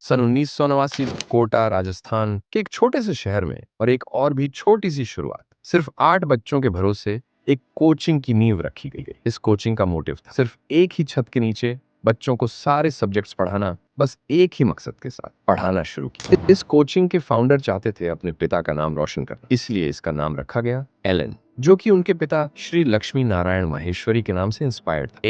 सन 1989 में कोटा राजस्थान के एक छोटे से शहर में और एक और भी छोटी सी शुरुआत, सिर्फ 8 बच्चों के भरोसे एक कोचिंग की नींव रखी गई। इस कोचिंग का मोटिव था सिर्फ एक ही छत के नीचे बच्चों को सारे सब्जेक्ट्स पढ़ाना, बस एक ही मकसद के साथ पढ़ाना शुरू किया। इस कोचिंग के फाउंडर चाहते थे अपने पिता का नाम रोशन करना, इसलिए इसका नाम रखा गया एलन, जो कि उनके पिता श्री लक्ष्मी नारायण माहेश्वरी के नाम से इंस्पायर्ड था।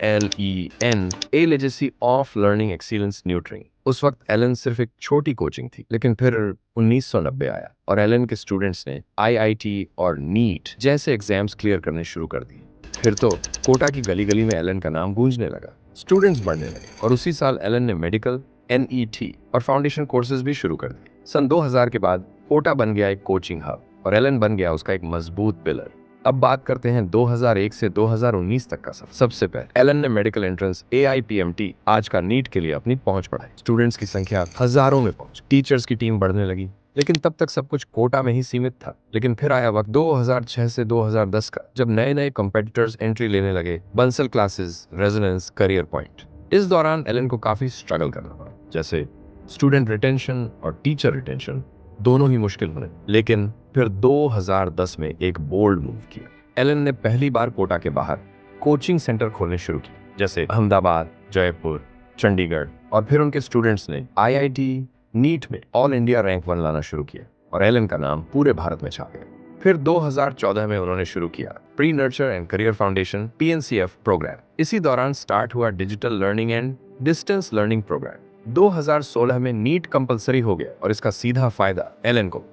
ALLEN, a legacy of learning excellence nurturing. उस वक्त एलन सिर्फ एक छोटी कोचिंग थी, लेकिन फिर 1990 आया और एलन के स्टूडेंट्स ने IIT और नीट जैसे एग्जाम्स क्लियर करने शुरू कर दिए। फिर तो कोटा की गली गली में एलन का नाम गूंजने लगा, स्टूडेंट्स बढ़ने लगे और उसी साल एलन ने मेडिकल, NET और फाउंडेशन कोर्सेज भी शुरू कर दिए। सन 2000 के बाद कोटा बन गया एक कोचिंग हब और एलन बन गया उसका एक मजबूत पिलर। अब बात करते हैं 2001 से 2019 तक का सफर। सबसे पहले एलन ने मेडिकल एंट्रेंस AIPMT, आज का नीट के लिए अपनी पहुंच बढ़ाई। स्टूडेंट्स की संख्या हजारों में पहुंची, टीचर्स की टीम बढ़ने लगी, लेकिन तब तक सब कुछ कोटा में ही सीमित था। लेकिन फिर आया वक्त 2006 से 2010 का, जब नए नए कंपेटिटर्स एंट्री लेने लगे, Bansal classes, resonance, career point. इस दौरान एलन को काफी स्ट्रगल करना पड़ा, जैसे स्टूडेंट रिटेंशन और टीचर रिटेंशन दोनों ही मुश्किल बने। लेकिन फिर 2010 में एक बोल्ड मूव किया। एलन ने पहली बार कोटा के बाहर कोचिंग सेंटर खोलने शुरू किए, जैसे अहमदाबाद, जयपुर, चंडीगढ़, और फिर उनके स्टूडेंट्स ने IIT, नीट में ऑल इंडिया रैंक 1 लाना शुरू किया और एलन का नाम पूरे भारत में छा गया। फिर 2014 में उन्होंने शुरू किया pre nurture and career foundation PNCF programme. इसी दौरान स्टार्ट हुआ digital learning and distance learning programme. 2016 में नीट कंपलसरी हो गया और इसका सीधा फायदा एलन को।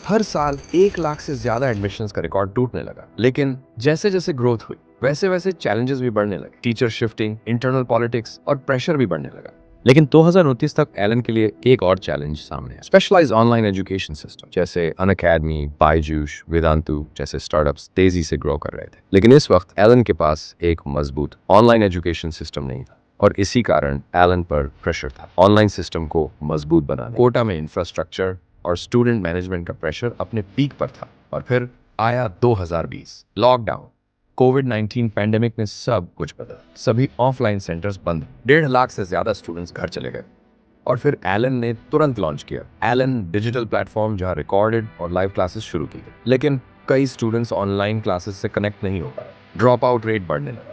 हर साल 1 लाख से ज्यादा एडमिशंस का रिकॉर्ड टूटने लगा। लेकिन जैसे जैसे ग्रोथ हुई, वैसे वैसे चैलेंजेस भी बढ़ने लगे। टीचर शिफ्टिंग, इंटरनल पॉलिटिक्स और प्रेशर भी बढ़ने लगा। लेकिन 2029 तक एलन के लिए एक और चैलेंज सामने आया। स्पेशलाइज्ड ऑनलाइन एजुकेशन सिस्टम जैसे अनअकैडमी, बायजूस, वेदांतु जैसे स्टार्टअप्स तेजी से ग्रो कर रहे थे। लेकिन इस वक्त एलन के पास एक मजबूत ऑनलाइन एजुकेशन सिस्टम नहीं था और इसी कारण एलन पर प्रेशर था ऑनलाइन सिस्टम को मजबूत बनाने। कोटा में इंफ्रास्ट्रक्चर और स्टूडेंट मैनेजमेंट का प्रेशर अपने पीक पर था। और फिर आया 2020, लॉकडाउन, कोविड-19 पैंडेमिक ने सब कुछ बदला। सभी ऑफलाइन सेंटर्स बंद, 1.5 लाख से ज्यादा स्टूडेंट्स घर चले गए। और फिर एलन ने तुरंत लॉन्च किया एलन डिजिटल प्लेटफॉर्म, जहां रिकॉर्डेड और लाइव क्लासेस शुरू की गई। लेकिन कई स्टूडेंट्स ऑनलाइन क्लासेस से कनेक्ट नहीं हो पाए, ड्रॉप आउट रेट बढ़ने लगा